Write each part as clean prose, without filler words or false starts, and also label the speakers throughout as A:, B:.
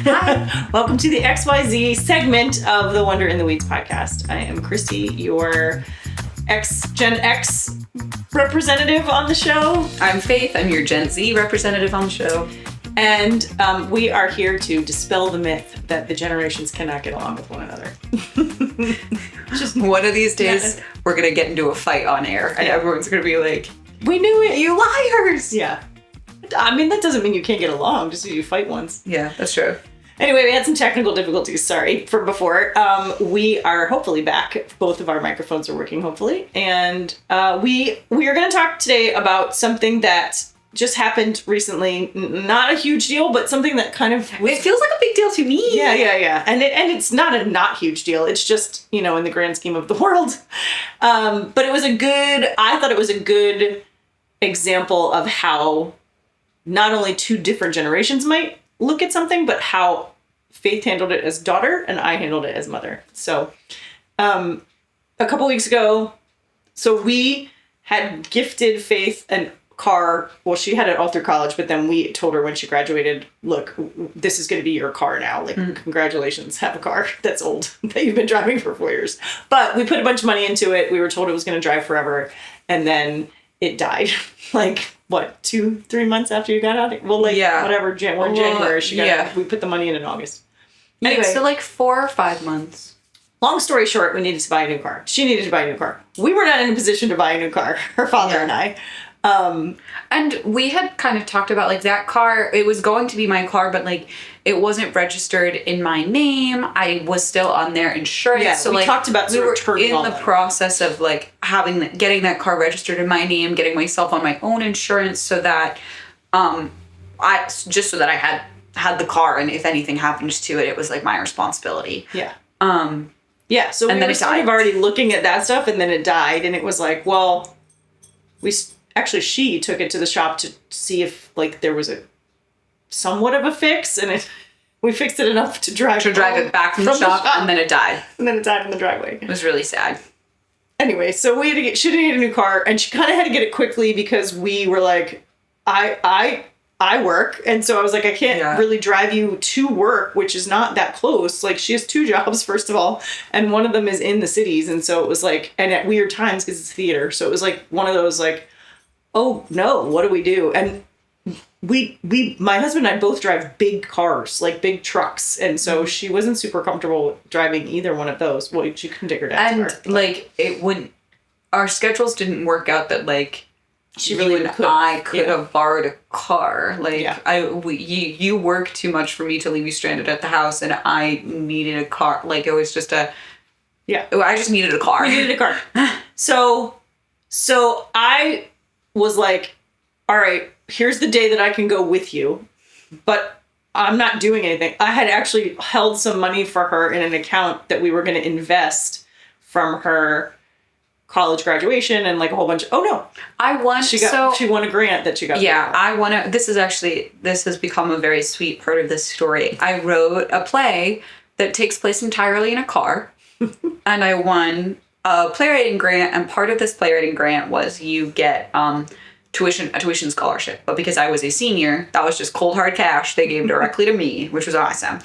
A: Hi. Welcome to the XYZ segment of the Wonder in the Weeds podcast. I am Cristie, your Gen X representative on the show.
B: I'm Faith. I'm your Gen Z representative on the show.
A: And we are here to dispel the myth that the generations cannot get along with one another.
B: Just one of these days, we're going to get into a fight on air, and everyone's going to be like,
A: we knew it.
B: You liars!
A: Yeah. I mean, that doesn't mean you can't get along just because you fight once.
B: Yeah, that's true.
A: Anyway, we had some technical difficulties, sorry, for before. We are hopefully back. Both of our microphones are working, hopefully. And we are going to talk today about something that just happened recently. Not a huge deal, but something that kind of...
B: It feels like a big deal to me.
A: Yeah. And it's not a not huge deal. It's just, in the grand scheme of the world. But I thought it was a good example of how not only two different generations might look at something, but how Faith handled it as daughter and I handled it as mother. So a couple weeks ago, we had gifted Faith an car. Well, she had it all through college, but then we told her when she graduated, look, this is going to be your car now. Like, congratulations, have a car that's old that you've been driving for 4 years. But we put a bunch of money into it. We were told it was going to drive forever. And then it died. Like, what, 2-3 months after you got out? Well, whatever, we're in January. We put the money in August.
B: Anyway. So 4 or 5 months.
A: Long story short, we needed to buy a new car. She needed to buy a new car. We were not in a position to buy a new car, her father and I.
B: And we had kind of talked about that car, it was going to be my car, but it wasn't registered in my name. I was still on their insurance.
A: Yeah, so we talked about
B: we were in the process of getting that car registered in my name, getting myself on my own insurance so that I had the car, and if anything happens to it, it was my responsibility.
A: Yeah. So we were sort of already looking at that stuff, and then it died, and it was she took it to the shop to see if there was a somewhat of a fix, and we fixed it enough to drive
B: it back from the shop, and then it died.
A: And then it died in the driveway.
B: It was really sad. Anyway,
A: so she had to get a new car, and she kind of had to get it quickly because we were I work, and so I was I can't really drive you to work, which is not that close. She has 2 jobs, first of all, and one of them is in the cities, and so it was and at weird times because it's theater, so it was one of those oh no, what do we do? And my husband and I both drive big cars, big trucks, and so she wasn't super comfortable driving either one of those. Well, she couldn't take her dad's car.
B: And it wouldn't. Our schedules didn't work out that
A: she really could.
B: I could have borrowed a car. You work too much for me to leave you stranded at the house, and I needed a car. It was just I just needed a car.
A: You needed a car. So I was all right, here's the day that I can go with you, but I'm not doing anything. I had actually held some money for her in an account that we were going to invest from her college graduation and a whole bunch. Oh no, she won a grant that she got.
B: Yeah, this has become a very sweet part of this story. I wrote a play that takes place entirely in a car, and I won a playwriting grant, and part of this playwriting grant was you get a tuition scholarship. But because I was a senior, that was just cold hard cash they gave directly to me, which was awesome.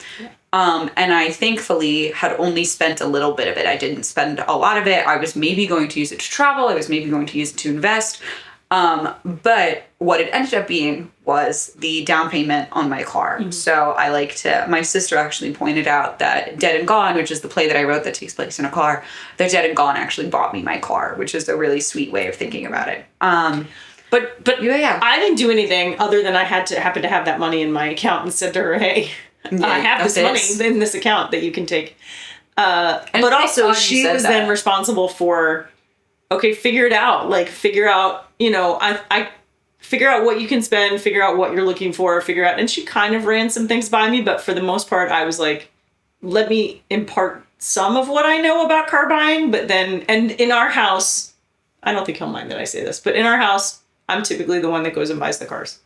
B: And I thankfully had only spent a little bit of it. I didn't spend a lot of it. I was maybe going to use it to travel. I was maybe going to use it to invest. But what it ended up being was the down payment on my car. Mm-hmm. So my sister actually pointed out that Dead and Gone, which is the play that I wrote that takes place in a car, that Dead and Gone actually bought me my car, which is a really sweet way of thinking about it.
A: But I didn't do anything other than I happen to have that money in my account and said to her, hey, I have this money in this account that you can take. But also she was then responsible for, figure it out. Figure out, I figure out what you can spend, figure out what you're looking for, and she kind of ran some things by me, but for the most part, I was let me impart some of what I know about car buying, but then, and in our house, I don't think he'll mind that I say this, but in our house, I'm typically the one that goes and buys the cars.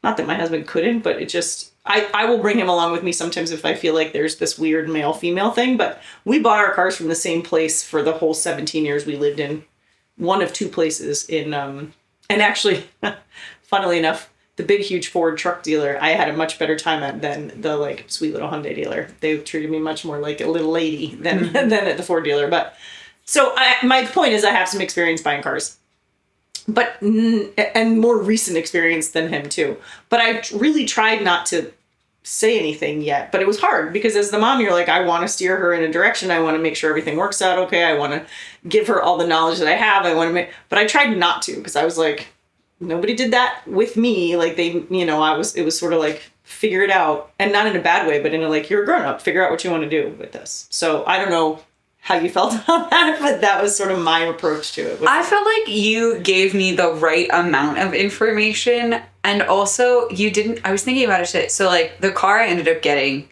A: Not that my husband couldn't, but it just, I will bring him along with me sometimes if I feel like there's this weird male-female thing, but we bought our cars from the same place for the whole 17 years we lived in. One of 2 places in, and actually, funnily enough, the big, huge Ford truck dealer, I had a much better time at than the like sweet little Hyundai dealer. They treated me much more like a little lady than than at the Ford dealer. But so my point is, I have some experience buying cars, but and more recent experience than him too. But I really tried not to say anything yet, but it was hard because as the mom, you're like, I want to steer her in a direction. I want to make sure everything works out okay. I want to give her all the knowledge that I have. I want to but I tried not to because I was like, nobody did that with me. Like they, it was sort of like, figure it out, and not in a bad way, but in a like, you're a grown up, figure out what you want to do with this. So I don't know how you felt about that, but that was sort of my approach to it.
B: I felt like you gave me the right amount of information, and also you didn't. I was thinking about it today. So like the car I ended up getting,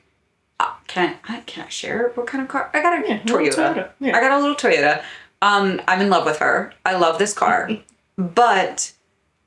B: can I share what kind of car? I got a Toyota. Yeah. I got a little Toyota. I'm in love with her. I love this car, but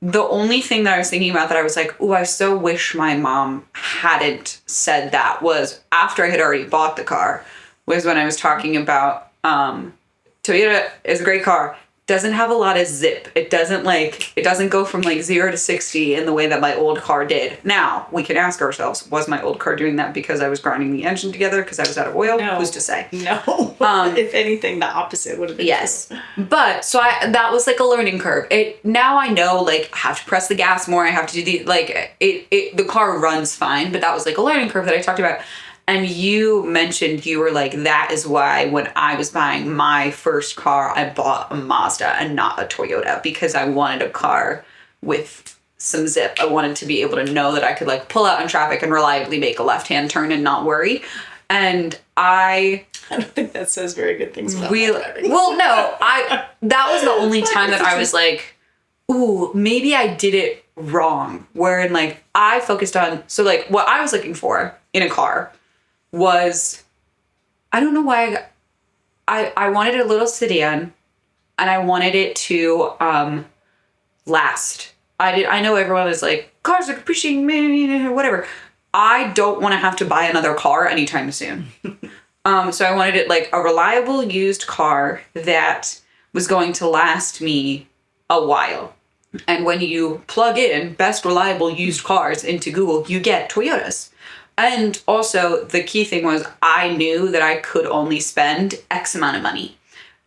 B: the only thing that I was thinking about that I was like, oh, I so wish my mom hadn't said that was after I had already bought the car. Was when I was talking about Toyota is a great car. Doesn't have a lot of zip. It doesn't go from like 0 to 60 in the way that my old car did. Now, we can ask ourselves, was my old car doing that because I was grinding the engine together because I was out of oil?
A: No.
B: Who's to say?
A: No. If anything, the opposite would have been
B: yes.
A: true.
B: But so that was like a learning curve. Now I know like I have to press the gas more. I have to do the car runs fine, but that was like a learning curve that I talked about. And you mentioned you were like, that is why when I was buying my first car, I bought a Mazda and not a Toyota because I wanted a car with some zip. I wanted to be able to know that I could like pull out in traffic and reliably make a left-hand turn and not worry. And I
A: don't think that says very good things about
B: really,
A: driving.
B: Well, no, that was the only time that I was like, ooh, maybe I did it wrong. Wherein like I focused on, so like what I was looking for in a car was, I don't know why I wanted a little sedan and I wanted it to last. I know everyone is like, cars are appreciating, whatever. I don't want to have to buy another car anytime soon. So I wanted it like a reliable used car that was going to last me a while. And when you plug in best reliable used cars into Google, you get Toyotas. And also the key thing was I knew that I could only spend X amount of money.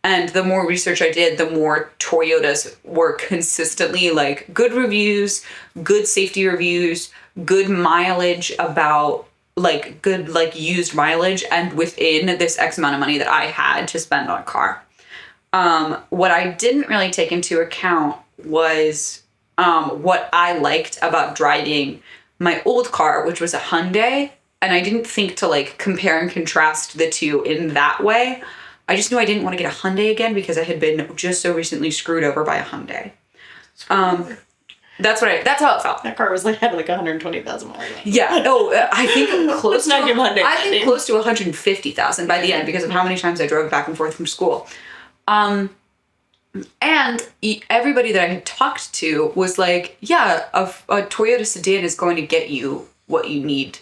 B: And the more research I did, the more Toyotas were consistently like good reviews, good safety reviews, good mileage about like good like used mileage and within this X amount of money that I had to spend on a car. What I didn't really take into account was what I liked about driving my old car, which was a Hyundai, and I didn't think to like compare and contrast the two in that way. I just knew I didn't want to get a Hyundai again because I had been just so recently screwed over by a Hyundai. That's how it felt.
A: That car was like had like 120,000 miles.
B: Yeah. Oh, I think close to
A: Hyundai.
B: I think close to 150,000 by the end because of how many times I drove back and forth from school. And everybody that I had talked to was like, yeah, a Toyota sedan is going to get you what you need.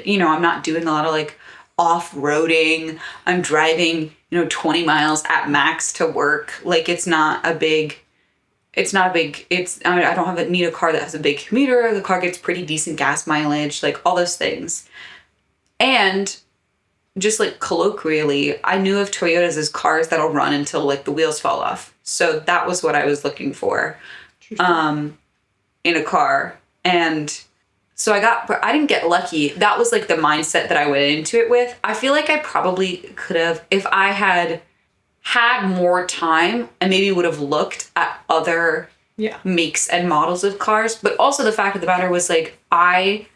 B: You know, I'm not doing a lot of like off-roading. I'm driving, 20 miles at max to work. Like I don't need a car that has a big commuter. The car gets pretty decent gas mileage, like all those things. And just like colloquially, I knew of Toyotas as cars that'll run until like the wheels fall off. So that was what I was looking for in a car. And so I didn't get lucky. That was like the mindset that I went into it with. I feel like I probably could have, if I had more time, I maybe would have looked at other makes and models of cars. But also the fact of the matter was like, I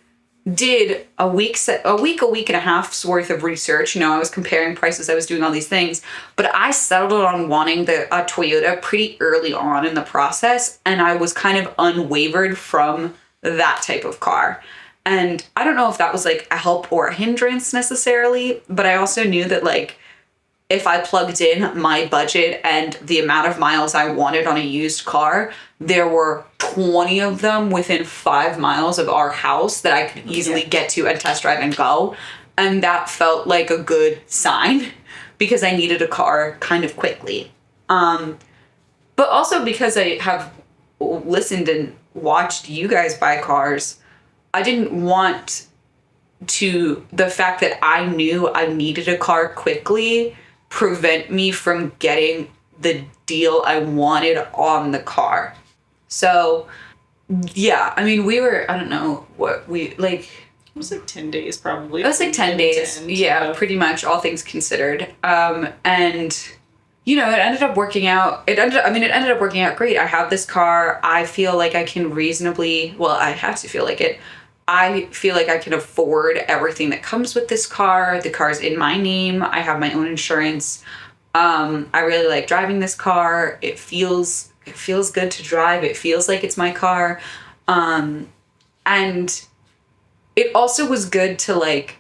B: did a week and a half's worth of research. I was comparing prices. I was doing all these things, but I settled on wanting a Toyota pretty early on in the process. And I was kind of unwavered from that type of car. And I don't know if that was like a help or a hindrance necessarily, but I also knew that like, if I plugged in my budget and the amount of miles I wanted on a used car, there were 20 of them within 5 miles of our house that I could easily get to and test drive and go. And that felt like a good sign because I needed a car kind of quickly. But also because I have listened and watched you guys buy cars, I didn't want the fact that I knew I needed a car quickly prevent me from getting the deal I wanted on the car. So, yeah, I mean, we were, I don't know what we, like...
A: It was like 10 days, probably.
B: It was like 10 days. Yeah, pretty much, all things considered. And, you know, it ended up working out. It ended up working out great. I have this car. I feel like I can reasonably, well, I have to feel like it. I feel like I can afford everything that comes with this car. The car's in my name. I have my own insurance. I really like driving this car. It feels good to drive. It feels like it's my car. And it also was good to like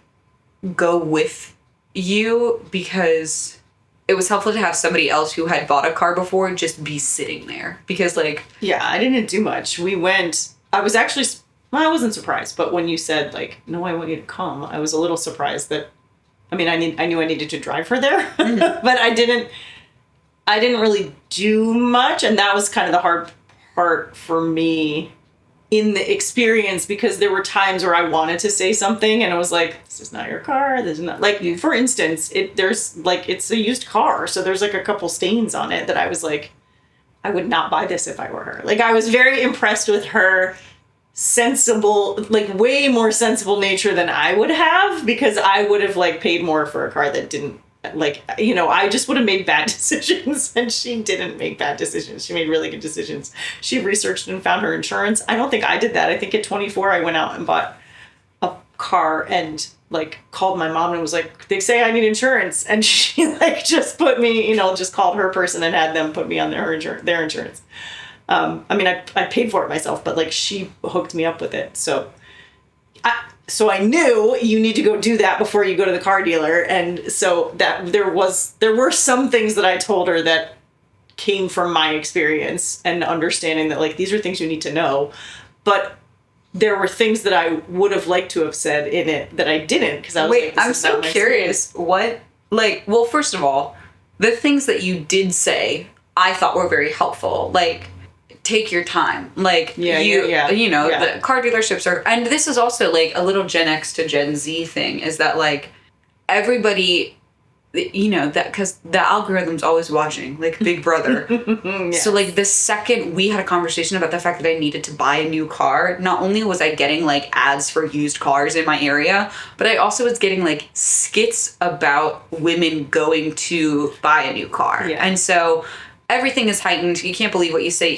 B: go with you because it was helpful to have somebody else who had bought a car before just be sitting there because like...
A: Yeah, I didn't do much. We went, I wasn't surprised, but when you said like, no, I want you to come, I was a little surprised that, I mean, I knew I needed to drive her there, but I didn't really do much. And that was kind of the hard part for me in the experience because there were times where I wanted to say something and I was like, this is not your car. This is not, like, for instance, it's a used car. So there's like a couple stains on it that I was like, I would not buy this if I were her. Like, I was very impressed with her sensible, like way more sensible nature than I would have because I would have like paid more for a car that didn't, like, you know, I just would have made bad decisions and she didn't make bad decisions. She made really good decisions. She researched and found her insurance. I don't think I did that. I think at 24, I went out and bought a car and like called my mom and was like, they say I need insurance. And she like just put me, you know, just called her person and had them put me on their insurance. I mean, I paid for it myself, but like she hooked me up with it. So I knew you need to go do that before you go to the car dealer. And so that there were some things that I told her that came from my experience and understanding that like, these are things you need to know. But there were things that I would have liked to have said in it that I didn't. Because I was like,
B: I'm so curious. What, like, well, first of all, the things that you did say, I thought were very helpful. Like, take your time. Like, the car dealerships are, and this is also like a little Gen X to Gen Z thing, is that like everybody, you know, that because the algorithm's always watching, like Big Brother. Yes. So like the second we had a conversation about the fact that I needed to buy a new car, not only was I getting like ads for used cars in my area, but I also was getting like skits about women going to buy a new car. Yeah. And so everything is heightened. You can't believe what you say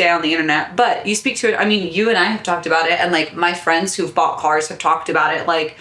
B: on the internet, but you speak to it. I mean, you and I have talked about it, and like my friends who've bought cars have talked about it. Like,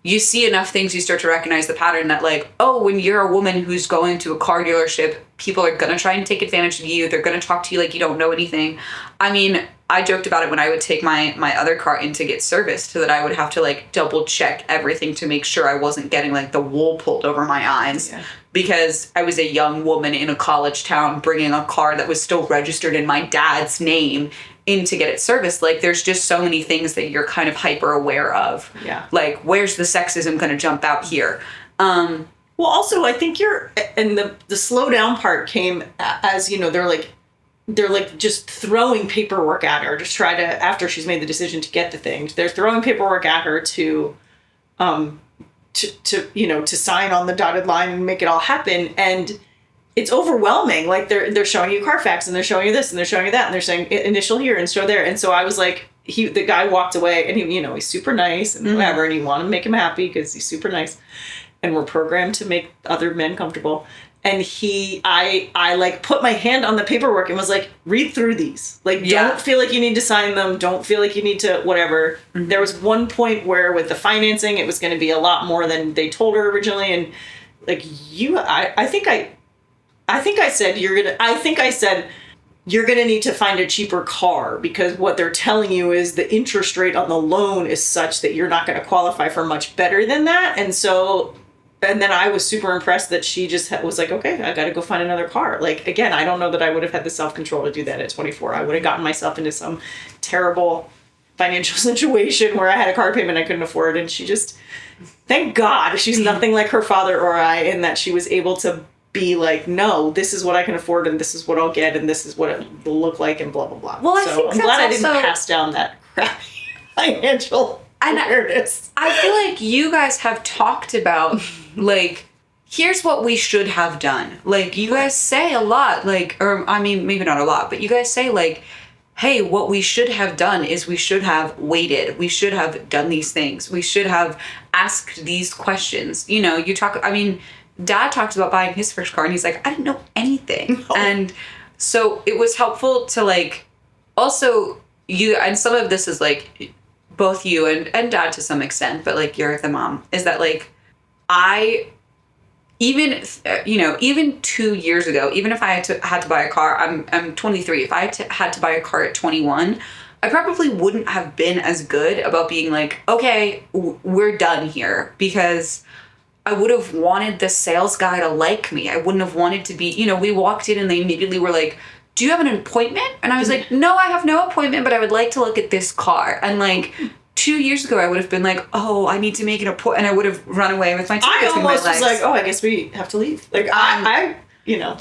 B: you see enough things, you start to recognize the pattern that like, oh, when you're a woman who's going to a car dealership, people are gonna try and take advantage of you. They're gonna talk to you like you don't know anything. I mean, I joked about it when I would take my other car in to get serviced, so that I would have to like double check everything to make sure I wasn't getting like the wool pulled over my eyes. Yeah. Because I was a young woman in a college town bringing a car that was still registered in my dad's name in to get it serviced. Like, there's just so many things that you're kind of hyper aware of. Yeah. Like, where's the sexism going to jump out here?
A: Well, also, I think and the slow down part came as, you know, they're like just throwing paperwork at her to try to, after she's made the decision to get the thing, they're throwing paperwork at her to sign on the dotted line and make it all happen. And it's overwhelming. Like they're showing you Carfax and they're showing you this and they're showing you that and they're saying initial here and show there. And so I was like, the guy walked away and he, you know, he's super nice and whatever. And you want to make him happy because he's super nice and we're programmed to make other men comfortable. And I like put my hand on the paperwork and was like, read through these. Like, don't feel like you need to sign them. Don't feel like you need to whatever. Mm-hmm. There was one point where with the financing, it was going to be a lot more than they told her originally. And like I think I said you're going to need to find a cheaper car because what they're telling you is the interest rate on the loan is such that you're not going to qualify for much better than that. And then I was super impressed that she just was like, okay, I got to go find another car. Like, again, I don't know that I would have had the self-control to do that at 24. I would have gotten myself into some terrible financial situation where I had a car payment I couldn't afford. And she just, thank God, she's nothing like her father or I in that she was able to be like, no, this is what I can afford and this is what I'll get and this is what it will look like and blah, blah, blah.
B: Well, I
A: so
B: think
A: I'm glad I didn't pass down that crappy financial awareness.
B: I feel like you guys have talked about, like, here's what we should have done. Like, you guys say a lot, like, or, I mean, maybe not a lot, but you guys say, like, hey, what we should have done is we should have waited. We should have done these things. We should have asked these questions. You know, you talk, I mean, Dad talks about buying his first car and he's like, I didn't know anything. No. And so it was helpful to, like, also you, and some of this is like both you and Dad to some extent, but like you're the mom, is that like, even 2 years ago, even if I had to buy a car, I'm 23. If I had to buy a car at 21, I probably wouldn't have been as good about being like, okay, we're done here, because I would have wanted the sales guy to like me. I wouldn't have wanted to be, we walked in and they immediately were like, do you have an appointment? And I was like, no, I have no appointment, but I would like to look at this car. And like 2 years ago, I would have been like, oh, I need to make an appointment. And I would have run away with my tail between my legs.
A: I almost was like, oh, I guess we have to leave. Like, I don't know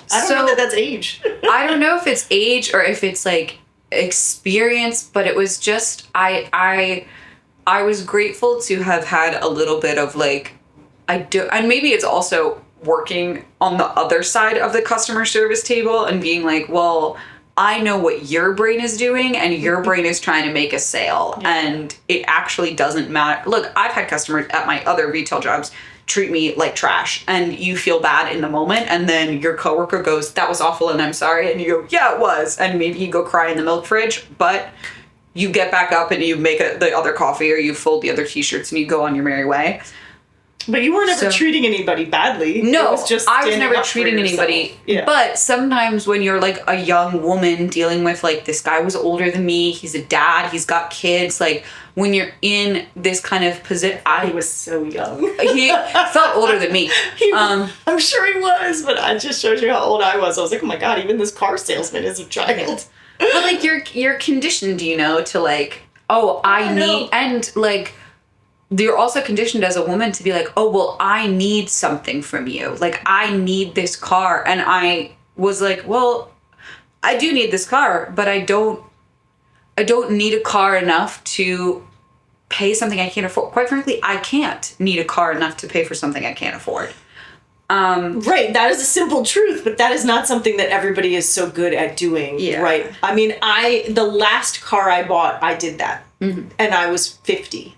A: that that's age.
B: I don't know if it's age or if it's like experience, but it was just, I was grateful to have had a little bit of like, and maybe it's also working on the other side of the customer service table and being like, well, I know what your brain is doing and your brain is trying to make a sale, and it actually doesn't matter. Look, I've had customers at my other retail jobs treat me like trash, and you feel bad in the moment, and then your coworker goes, that was awful and I'm sorry, and you go, yeah, it was, and maybe you go cry in the milk fridge, but you get back up and you make the other coffee or you fold the other t-shirts and you go on your merry way.
A: But you weren't ever treating anybody badly.
B: No,
A: I was
B: never treating anybody.
A: Yeah.
B: But sometimes when you're like a young woman dealing with like, this guy was older than me, he's a dad, he's got kids, like when you're in this kind of position.
A: He was so young.
B: He felt older than me.
A: I'm sure he was, but I just showed you how old I was. I was like, oh my God, even this car salesman is a child.
B: But like you're conditioned, to like, oh, I need, and like, you're also conditioned as a woman to be like, oh, well, I need something from you. Like, I need this car. And I was like, well, I do need this car, but I don't need a car enough to pay something I can't afford. Quite frankly, I can't need a car enough to pay for something I can't afford.
A: Right. That is a simple truth, but that is not something that everybody is so good at doing.
B: Yeah.
A: Right. I mean, the last car I bought, I did that. Mm-hmm. And I was 50.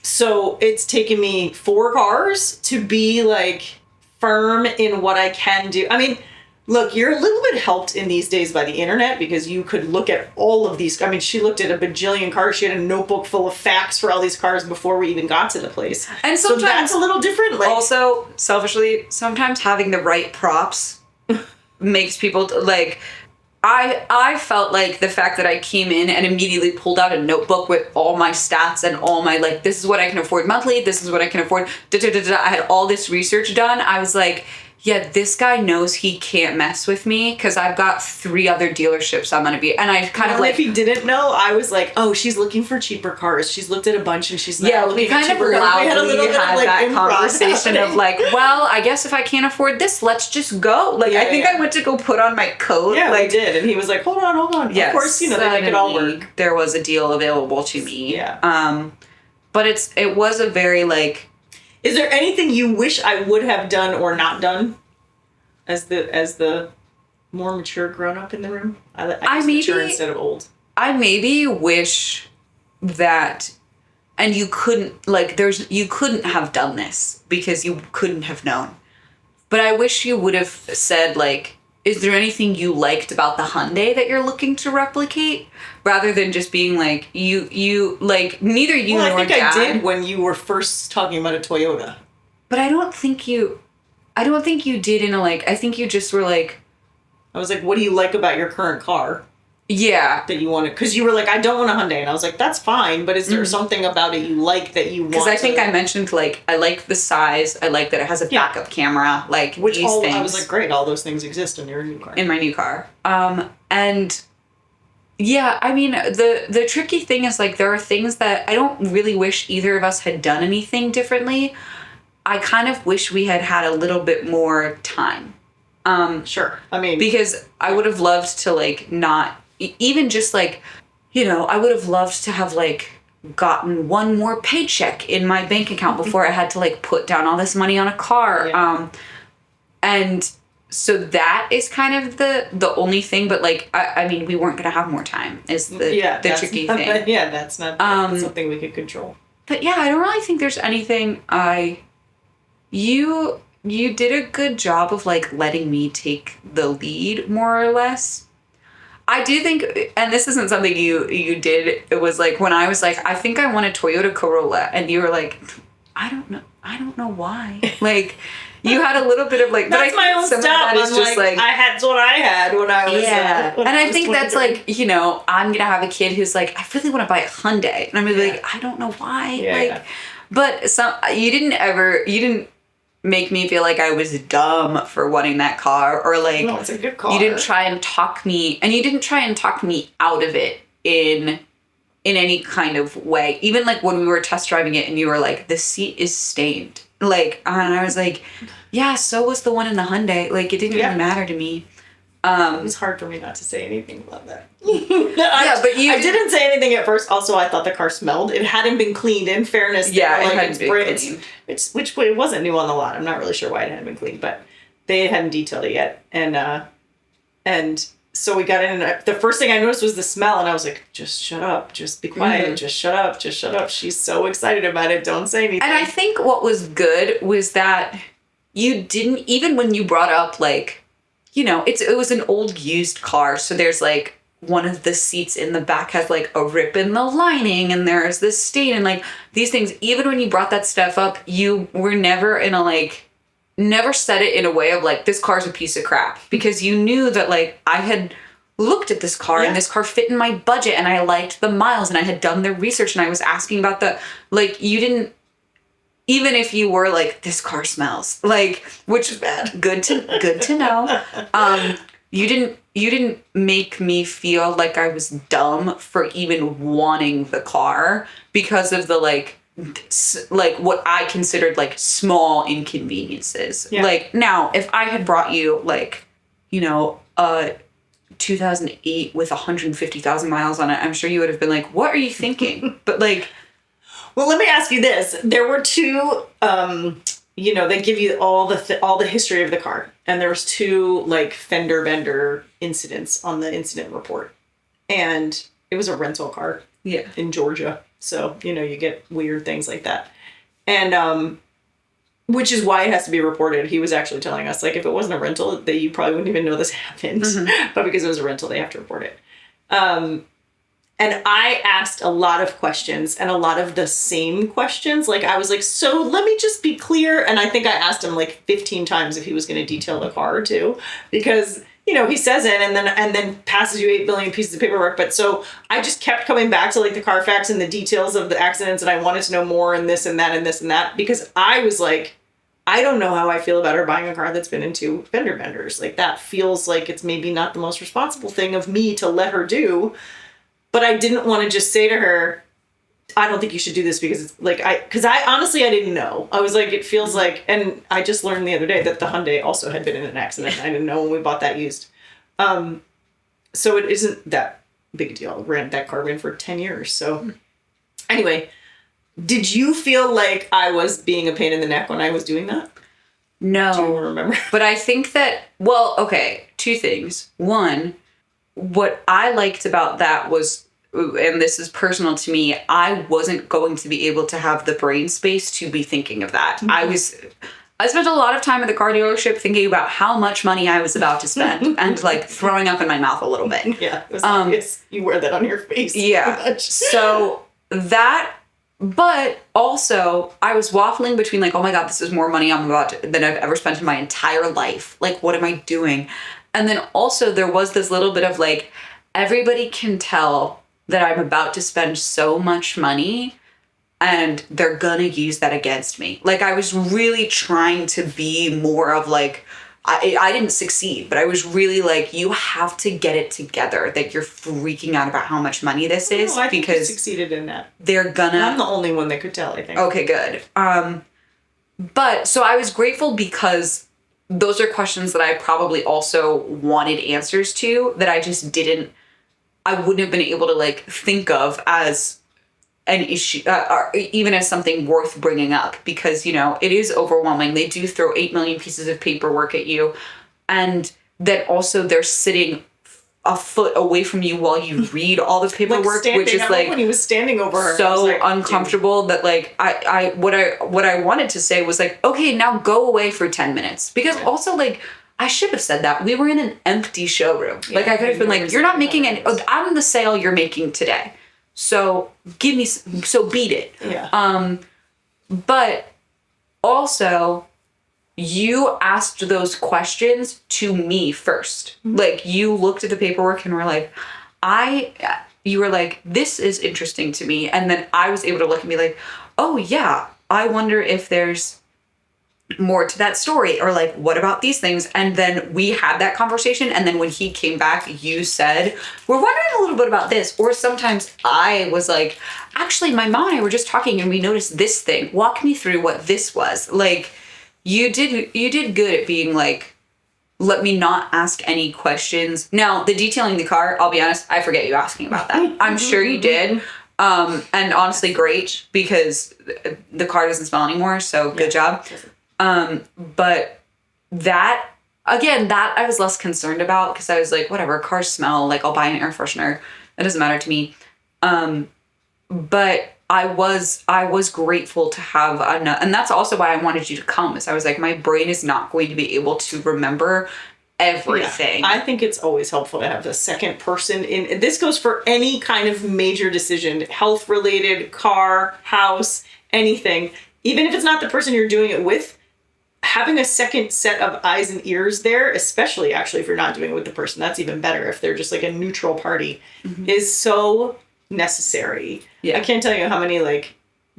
A: So it's taken me 4 cars to be like firm in what I can do. I mean, look, you're a little bit helped in these days by the internet because you could look at all of these. I mean, she looked at a bajillion cars. She had a notebook full of facts for all these cars before we even got to the place.
B: And sometimes
A: so that's a little different. Like,
B: also, selfishly, sometimes having the right props makes people like. I felt like the fact that I came in and immediately pulled out a notebook with all my stats and all my, like, this is what I can afford monthly, this is what I can afford, I had all this research done. I was like, yeah, this guy knows he can't mess with me because I've got 3 other dealerships I'm going to be. And I kind of like...
A: if he didn't know, I was like, oh, she's looking for cheaper cars. She's looked at a bunch and she's not looking at cheaper cars.
B: We had a little bit of that conversation of like, well, I guess if I can't afford this, let's just go. Like, I think I went to go put on my coat.
A: Yeah, I did. And he was like, hold on.
B: Yes,
A: of course, they make it all work.
B: There was a deal available to me.
A: Yeah.
B: But it was a very like...
A: Is there anything you wish I would have done or not done? As the more mature grown up in the room, I mature instead of old.
B: I maybe wish that, and you couldn't have done this because you couldn't have known. But I wish you would have said like, is there anything you liked about the Hyundai that you're looking to replicate, rather than just being like you like neither you nor Dad.
A: I think I did when you were first talking about a Toyota.
B: But I don't think you did in a like, I think you just were like...
A: I was like, what do you like about your current car?
B: Yeah.
A: That you want to... Because you were like, I don't want a Hyundai. And I was like, that's fine, but is there something about it you like that you want?
B: Because I think I mentioned, like, I like the size. I like that it has a backup camera. Like, these things.
A: I was like, great, all those things exist in your new car.
B: In my new car. And... yeah, I mean, the tricky thing is, like, there are things that I don't really wish either of us had done anything differently. I kind of wish we had had a little bit more time.
A: Sure. I mean,
B: because I would have loved to like not even just like, I would have loved to have like gotten one more paycheck in my bank account before I had to like put down all this money on a car.
A: Yeah.
B: And so that is kind of the only thing, but like, I mean, we weren't going to have more time is the tricky thing.
A: Yeah, that's not something we could control.
B: But yeah, I don't really think there's anything you did a good job of like letting me take the lead more or less. I do think, and this isn't something you did, it was like when I was like, I think I want a Toyota Corolla, and you were like, I don't know why. Like, you had a little bit of like,
A: that's my own stuff. That is just like that's what I had when I was
B: and I think that's like, I'm gonna have a kid who's like, I really want to buy a Hyundai, and I'm gonna be like, I don't know why, but you didn't make me feel like I was dumb for wanting that car, or like,
A: no, it's a good car.
B: You didn't try and talk me out of it in any kind of way. Even like when we were test driving it and you were like, the seat is stained. Like, and I was like, yeah, so was the one in the Hyundai. Like, it didn't even matter to me.
A: It was hard for me not to say anything about that.
B: But I
A: didn't say anything at first. Also, I thought the car smelled. It hadn't been cleaned. In fairness,
B: it hadn't been cleaned.
A: Which it wasn't new on the lot. I'm not really sure why it hadn't been cleaned, but they hadn't detailed it yet. And so we got in, and the first thing I noticed was the smell, and I was like, just shut up, just be quiet, just shut up. She's so excited about it. Don't say anything.
B: And I think what was good was that you didn't, even when you brought up like, it was an old used car, so there's like one of the seats in the back has like a rip in the lining, and there's this stain, and like these things. Even when you brought that stuff up, you were never never said it in a way of like, this car's a piece of crap, because you knew that like I had looked at this car and this car fit in my budget, and I liked the miles, and I had done the research, and I was asking about you didn't. Even if you were like, this car smells, like, which is bad. Good to know. You didn't make me feel like I was dumb for even wanting the car because of the like what I considered like small inconveniences. Yeah. Like, now, if I had brought you like, a 2008 with 150,000 miles on it, I'm sure you would have been like, what are you thinking? But like,
A: well, let me ask you this. There were two, they give you all the history of the car. And there was two, like, fender bender incidents on the incident report. And it was a rental car in Georgia. So, you get weird things like that. And which is why it has to be reported. He was actually telling us, like, if it wasn't a rental, you probably wouldn't even know this happened. Mm-hmm. But because it was a rental, they have to report it. And I asked a lot of questions, and a lot of the same questions. Like, I was like, so let me just be clear. And I think I asked him like 15 times if he was going to detail the car too, because, he says it and then passes you 8 billion pieces of paperwork. But so I just kept coming back to like the Carfax and the details of the accidents, and I wanted to know more and this and that and this and that, because I was like, I don't know how I feel about her buying a car that's been in 2 fender benders. Like, that feels like it's maybe not the most responsible thing of me to let her do. But I didn't want to just say to her, I don't think you should do this, because it's like, because I honestly didn't know. I was like, it feels like, and I just learned the other day that the Hyundai also had been in an accident. I didn't know when we bought that used. So it isn't that big a deal. That car ran for 10 years. So anyway, did you feel like I was being a pain in the neck when I was doing that?
B: No.
A: Do you remember?
B: But I think that, well, okay, 2 things. One, what I liked about that was, and this is personal to me, I wasn't going to be able to have the brain space to be thinking of that. Mm-hmm. I spent a lot of time at the car dealership thinking about how much money I was about to spend and like throwing up in my mouth a little bit.
A: Yeah, it was obvious. You wear that on your face.
B: Yeah. So that, but also I was waffling between like, oh my God, this is more money than I've ever spent in my entire life. Like, what am I doing? And then also there was this little bit of like, everybody can tell that I'm about to spend so much money and they're gonna use that against me. Like, I was really trying to be more of like, I didn't succeed, but I was really like, you have to get it together that you're freaking out about how much money this is.
A: No, I think you succeeded in that.
B: They're gonna...
A: I'm the only one that could tell, I think.
B: Okay, good. But so I was grateful because those are questions that I probably also wanted answers to that I just I wouldn't have been able to like think of as an issue, or even as something worth bringing up, because, you know, it is overwhelming. They do throw 8 million pieces of paperwork at you. And then also they're sitting a foot away from you while you read all the paperwork, which is like
A: when he was standing over her,
B: so
A: like,
B: uncomfortable that like what I wanted to say was like, okay, now go away for 10 minutes. Because also like, I should have said that. We were in an empty showroom. Yeah, like I could have been like, you're not making any, I'm the sale you're making today. So beat it.
A: Yeah.
B: But also you asked those questions to me first. Mm-hmm. Like you looked at the paperwork and were like, you were like, this is interesting to me. And then I was able to look and be like, oh yeah, I wonder if there's more to that story, or like, what about these things? And then we had that conversation. And then when he came back, you said, we're wondering a little bit about this. Or sometimes I was like, actually, my mom and I were just talking and we noticed this thing. Walk me through what this was. Like, you did good at being like, let me not ask any questions. Now, the detailing the car, I'll be honest, I forget you asking about that. I'm sure you did. And honestly, great, because the car doesn't smell anymore. So good job. But that I was less concerned about, because I was like, whatever, cars smell, like I'll buy an air freshener. It doesn't matter to me. But I was grateful to have enough, and that's also why I wanted you to come, is I was like, my brain is not going to be able to remember everything.
A: Yeah. I think it's always helpful to have a second person in. This goes for any kind of major decision, health related, car, house, anything. Even if it's not the person you're doing it with, having a second set of eyes and ears there, especially actually if you're not doing it with the person, that's even better. If they're just like a neutral party, is so necessary. Yeah. I can't tell you how many like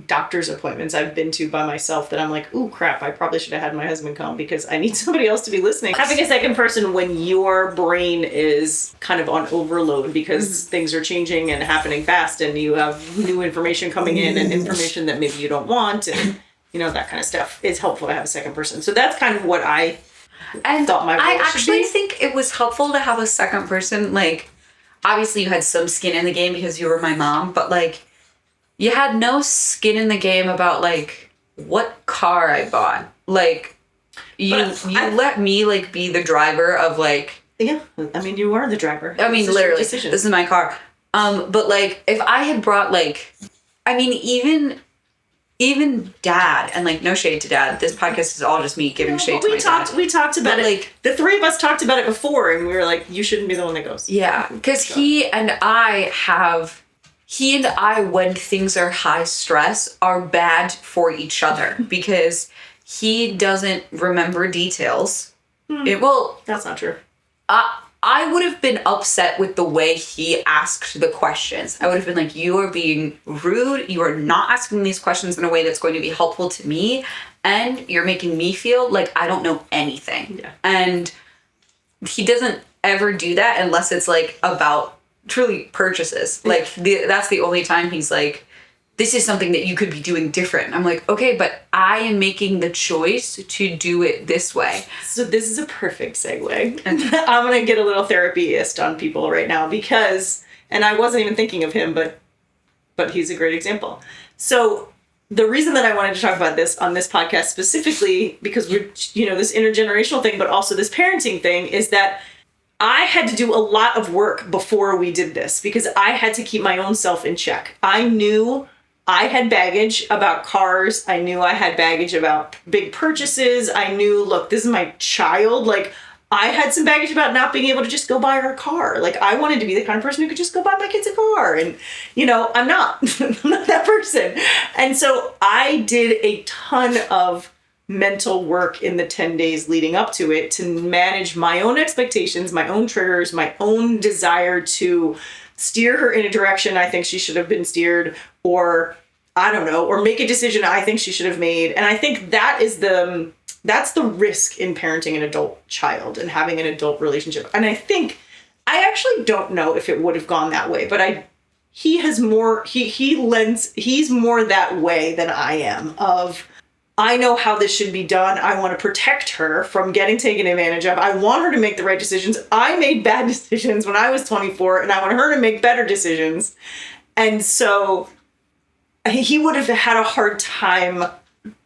A: doctor's appointments I've been to by myself that I'm like, ooh, crap, I probably should have had my husband come, because I need somebody else to be listening. Having a second person when your brain is kind of on overload because things are changing and happening fast, and you have new information coming in and information that maybe you don't want, and you know, that kind of stuff, is helpful to have a second person. So that's kind of what I thought my role
B: I actually
A: should be.
B: think it was helpful to have a second person. Like, obviously you had some skin in the game because you were my mom, but like, you had no skin in the game about like what car I bought. Like, you let me like be the driver of like.
A: Yeah, I mean, you are the driver.
B: I mean, literally, this is my car. But like, if I had brought like, I mean, even dad, and like, no shade to dad. This podcast is all just me giving shade to my dad. We talked about it.
A: Like, the three of us talked about it before, and we were like, you shouldn't be the one that goes.
B: Yeah, because he and I, when things are high stress, are bad for each other, because he doesn't remember details.
A: That's not true.
B: I would have been upset with the way he asked the questions. I would have been like, you are being rude. You are not asking these questions in a way that's going to be helpful to me. And you're making me feel like I don't know anything. Yeah. And he doesn't ever do that unless it's like about truly purchases. Like that's the only time he's like, this is something that you could be doing different. I'm like, okay, but I am making the choice to do it this way.
A: So this is a perfect segue. I'm going to get a little therapist on people right now, because, and I wasn't even thinking of him, but he's a great example. So the reason that I wanted to talk about this on this podcast specifically, because we're, you know, this intergenerational thing, but also this parenting thing, is that I had to do a lot of work before we did this, because I had to keep my own self in check. I knew I had baggage about cars. I knew I had baggage about big purchases. I knew, look, this is my child. Like, I had some baggage about not being able to just go buy her a car. Like, I wanted to be the kind of person who could just go buy my kids a car. And, you know, I'm not. I'm not that person. And so I did a ton of mental work in the 10 days leading up to it to manage my own expectations, my own triggers, my own desire to steer her in a direction I think she should have been steered, or I don't know, or make a decision I think she should have made. And I think that's the risk in parenting an adult child and having an adult relationship. And I think, I actually don't know if it would have gone that way, but he's more that way than I am, of I know how this should be done. I want to protect her from getting taken advantage of. I want her to make the right decisions. I made bad decisions when I was 24, and I want her to make better decisions. And so he would have had a hard time.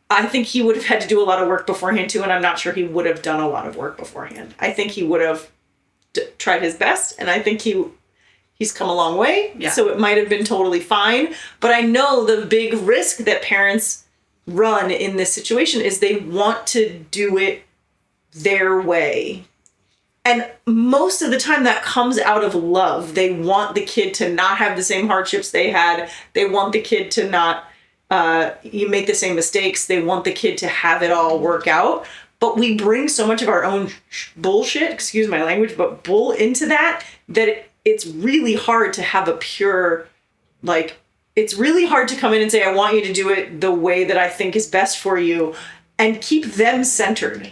A: I think he would have had to do a lot of work beforehand too, and I'm not sure he would have done a lot of work beforehand. I think he would have tried his best, and I think he's come a long way, so it might have been totally fine. But I know the big risk that parents run in this situation is they want to do it their way. And most of the time that comes out of love. They want the kid to not have the same hardships they had. They want the kid to not you make the same mistakes. They want the kid to have it all work out. But we bring so much of our own bullshit, excuse my language, but bull into that it's really hard to have a pure, like, it's really hard to come in and say, I want you to do it the way that I think is best for you, and keep them centered.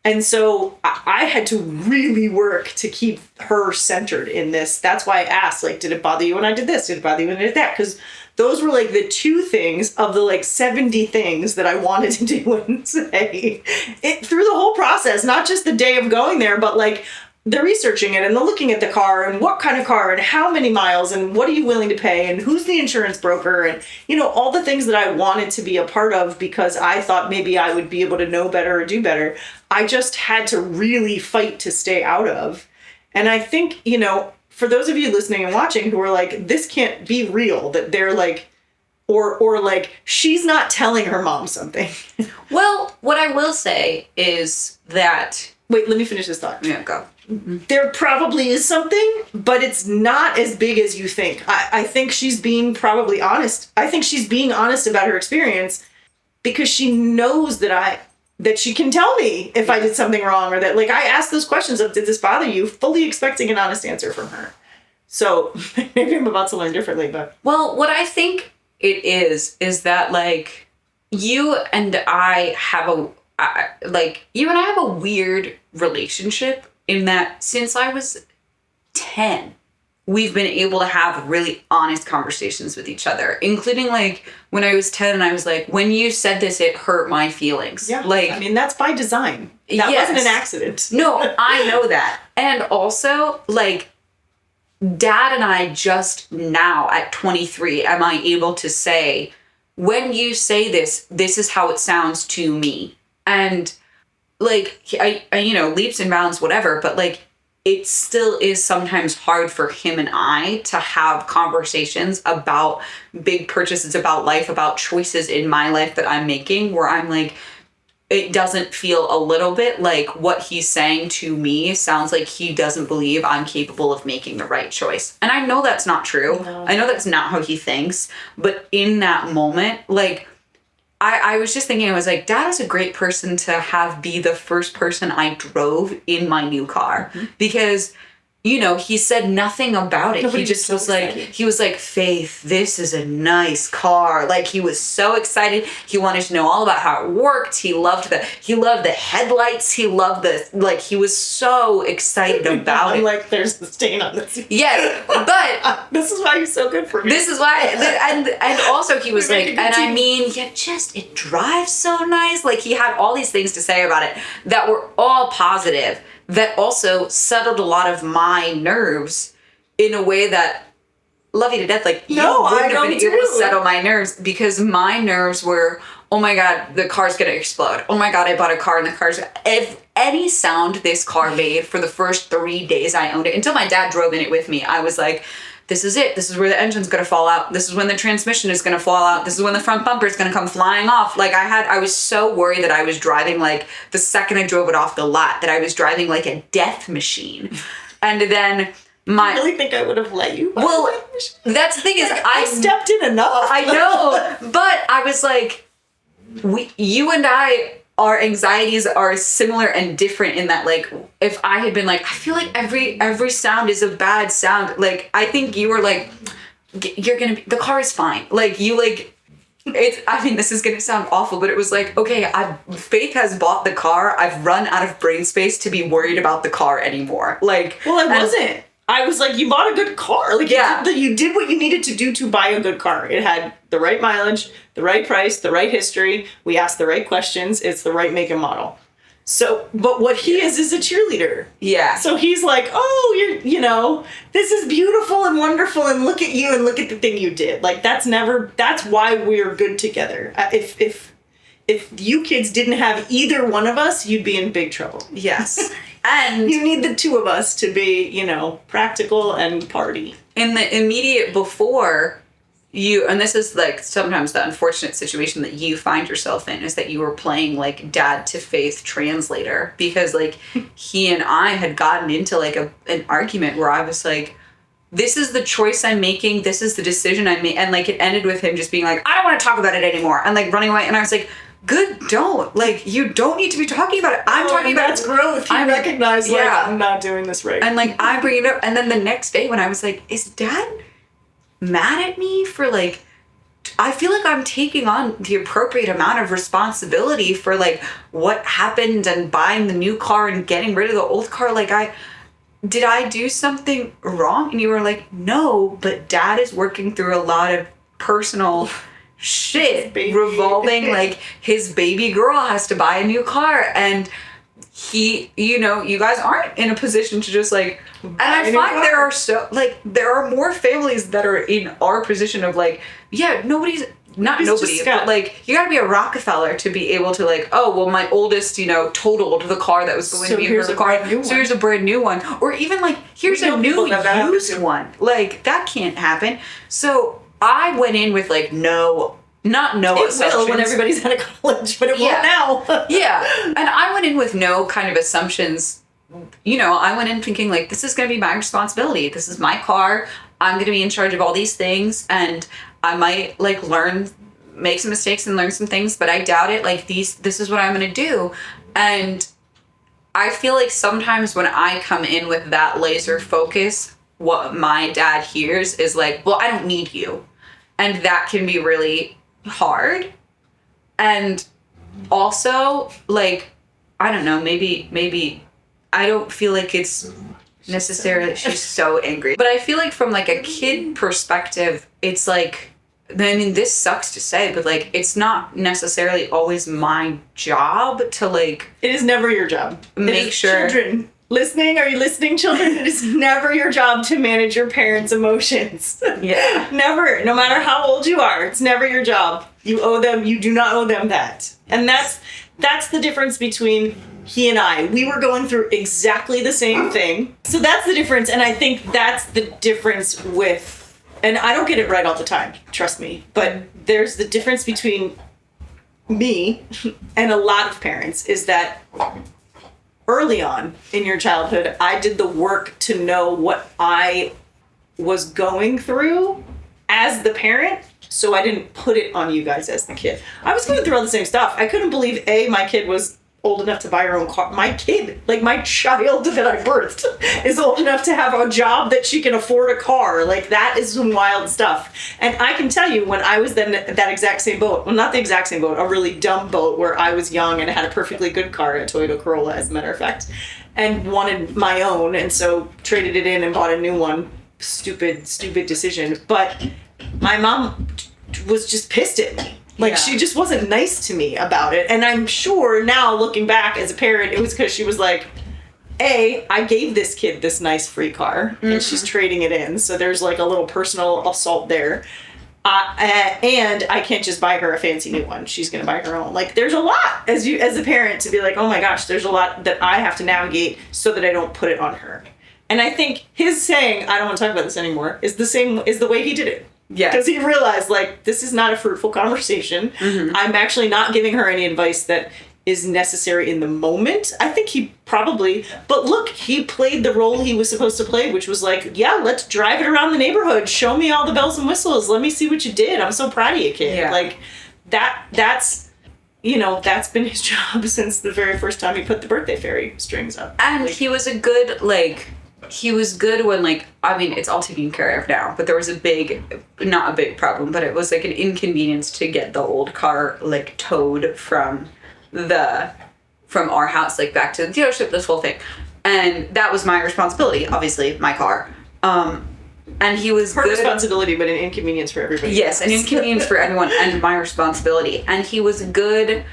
A: And so I had to really work to keep her centered in this. That's why I asked, like, did it bother you when I did this? Did it bother you when I did that? Because those were like the two things of the like 70 things that I wanted to do and say through the whole process, not just the day of going there, but like the researching it and the looking at the car and what kind of car and how many miles and what are you willing to pay and who's the insurance broker and, you know, all the things that I wanted to be a part of because I thought maybe I would be able to know better or do better. I just had to really fight to stay out of. And I think, you know, for those of you listening and watching who are like, this can't be real, that they're like, or like, she's not telling her mom something.
B: Well, what I will say is that...
A: Wait, let me finish this thought.
B: Yeah, go.
A: Mm-hmm. There probably is something, but it's not as big as you think. I think she's being probably honest. I think she's being honest about her experience because she knows that she can tell me if I did something wrong, or that, like, I asked those questions of, did this bother you? Fully expecting an honest answer from her. So maybe I'm about to learn differently, but.
B: Well, what I think it is that, like, you and I have a weird relationship in that since I was 10, we've been able to have really honest conversations with each other, including like when I was 10 and I was like, when you said this, it hurt my feelings.
A: Yeah.
B: Like,
A: I mean, that's by design. That wasn't an accident.
B: No, I know that. And also, like, Dad and I just now at 23, am I able to say, when you say this, this is how it sounds to me. And like, I you know, leaps and bounds, whatever, but like, it still is sometimes hard for him and I to have conversations about big purchases, about life, about choices in my life that I'm making, where I'm like, it doesn't feel a little bit like what he's saying to me sounds like he doesn't believe I'm capable of making the right choice. And I know that's not true. No. I know that's not how he thinks. But in that moment, like, I was just thinking, I was like, Dad is a great person to have be the first person I drove in my new car. Mm-hmm. Because, you know, he said nothing about it. He just was like, he was like, Faith, this is a nice car. Like, he was so excited. He wanted to know all about how it worked. He loved the headlights. He loved he was so excited about it.
A: Like, there's the stain on this.
B: Yes, but
A: this is why he's so good for me.
B: This is why, and also he was like, and I mean, it drives so nice. Like, he had all these things to say about it that were all positive, that also settled a lot of my nerves in a way that, love you to death, like, you wouldn't have been able to settle my nerves, because my nerves were, oh my God, the car's gonna explode. Oh my God, I bought a car and the car's... If any sound this car made for the first 3 days I owned it, until my dad drove in it with me, I was like, this is it. This is where the engine's gonna fall out. This is when the transmission is gonna fall out. This is when the front bumper is gonna come flying off. Like, I was so worried that I was driving, like, the second I drove it off the lot, that I was driving like a death machine. And then
A: I really think I would have let you.
B: Well, that's the thing is,
A: I stepped in enough.
B: I know, but I was like, you and I, our anxieties are similar and different in that, like, if I had been like, I feel like every sound is a bad sound. Like, I think you were like, the car is fine. Like, you, like, I mean, this is going to sound awful, but it was like, okay, Faith has bought the car. I've run out of brain space to be worried about the car anymore. Like,
A: well, I wasn't. I was like, you bought a good car. Like, you did what you needed to do to buy a good car. It had the right mileage, the right price, the right history. We asked the right questions. It's the right make and model. So, but what he is a cheerleader.
B: Yeah.
A: So he's like, oh, this is beautiful and wonderful, and look at you and look at the thing you did. Like, that's why we're good together. If you kids didn't have either one of us, you'd be in big trouble.
B: Yes. And
A: you need the two of us to be, practical and party.
B: In the immediate before, and this is like sometimes the unfortunate situation that you find yourself in, is that you were playing like dad to faith translator, because like he and I had gotten into like an argument where I was like, this is the choice I'm making, this is the decision I made, and like it ended with him just being like, I don't want to talk about it anymore, and like running away. And I was like, good, don't. Like, you don't need to be talking about it. I'm talking about
A: that's growth. I recognize, I'm not doing this right.
B: And like, I bring it up, and then the next day when I was like, is dad mad at me for like, I feel like I'm taking on the appropriate amount of responsibility for like what happened and buying the new car and getting rid of the old car. Like, did I do something wrong? And you were like, no, but dad is working through a lot of personal shit revolving, like his baby girl has to buy a new car, and he, you guys aren't in a position to just like, and I find there are more families that are in our position of like, nobody, but like, you gotta be a Rockefeller to be able to like, oh, well, my oldest, totaled the car that was going to be her car, so here's a brand new one. Or even like, here's a new used one. Like, that can't happen. So I went in with like not no assumptions. It will
A: when everybody's out of college, but it won't now.
B: Yeah. And I went in with no kind of assumptions. I went in thinking like, this is going to be my responsibility. This is my car. I'm going to be in charge of all these things, and I might like make some mistakes and learn some things, but I doubt it. Like, this is what I'm going to do. And I feel like sometimes when I come in with that laser focus, what my dad hears is like, well, I don't need you. And that can be really hard. And also, like, I don't know, maybe I don't feel like it's necessarily, she's so angry. But I feel like from like a kid perspective, it's like, I mean, this sucks to say, but like, it's not necessarily always my job to like...
A: It is never your job.
B: Make sure...
A: Children listening, are you listening, children? It is never your job to manage your parents' emotions.
B: Yeah.
A: Never. No matter how old you are, it's never your job. You do not owe them that. And that's the difference between he and I. We were going through exactly the same thing. So that's the difference. And I think that's the difference with, and I don't get it right all the time, trust me, but there's the difference between me and a lot of parents is that early on in your childhood, I did the work to know what I was going through as the parent, so I didn't put it on you guys as the kid. I was going through all the same stuff. I couldn't believe, my kid was old enough to buy her own car. My kid, like my child that I birthed, is old enough to have a job that she can afford a car. Like, that is some wild stuff. And I can tell you, when I was then that exact same boat, well, not the exact same boat, a really dumb boat where I was young and had a perfectly good car, a Toyota Corolla, as a matter of fact, and wanted my own, and so traded it in and bought a new one. Stupid decision. But my mom was just pissed at me. Like, she just wasn't nice to me about it. And I'm sure now, looking back as a parent, it was because she was like, I gave this kid this nice free car, and she's trading it in. So there's like a little personal assault there. And I can't just buy her a fancy new one. She's going to buy her own. Like, there's a lot as a parent to be like, oh my gosh, there's a lot that I have to navigate so that I don't put it on her. And I think his saying, I don't want to talk about this anymore, is the way he did it. Yeah. Because he realized, like, this is not a fruitful conversation. Mm-hmm. I'm actually not giving her any advice that is necessary in the moment. I think he probably, but look, he played the role he was supposed to play, which was like, yeah, let's drive it around the neighborhood. Show me all the bells and whistles. Let me see what you did. I'm so proud of you, kid. Yeah. Like, that's been his job since the very first time he put the birthday fairy strings up.
B: And like, he was a good, he was good when, it's all taken care of now, but there was not a big problem, but it was like an inconvenience to get the old car, towed from our house, back to the dealership, this whole thing. And that was my responsibility, obviously, my car. And he was
A: Her
B: good.
A: responsibility, but an inconvenience for everybody.
B: Yes, an inconvenience for everyone and my responsibility. And he was good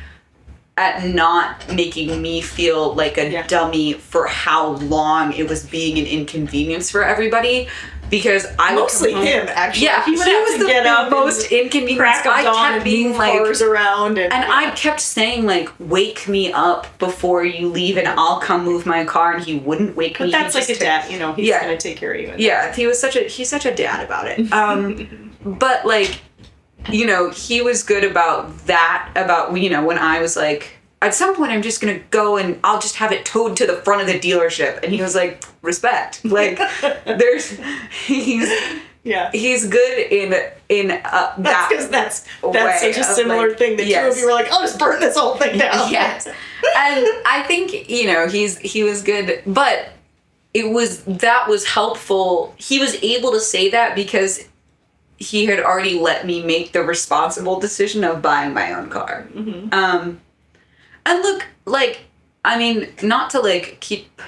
B: at not making me feel like a dummy for how long it was being an inconvenience for everybody. Because I
A: mostly him, actually.
B: Yeah,
A: he was the
B: most inconvenient guy. I kept being like
A: cars around, and
B: I kept saying like, "Wake me up before you leave, and I'll come move my car." And he wouldn't wake me.
A: But that's like a dad, you know. He's gonna take care of you.
B: Yeah, he's such a dad about it. But like, you know, he was good about that. About, you know, when I was like, at some point I'm just gonna go and I'll just have it towed to the front of the dealership, and he was like, respect. Like, he's good in that.
A: That's because that's such a similar thing that two of you were like, I'll just burn this whole thing down.
B: Yes, and I think, you know, he was good, but that was helpful. He was able to say that because he had already let me make the responsible decision of buying my own car. Mm-hmm. And look, like, I mean, not to, like, keep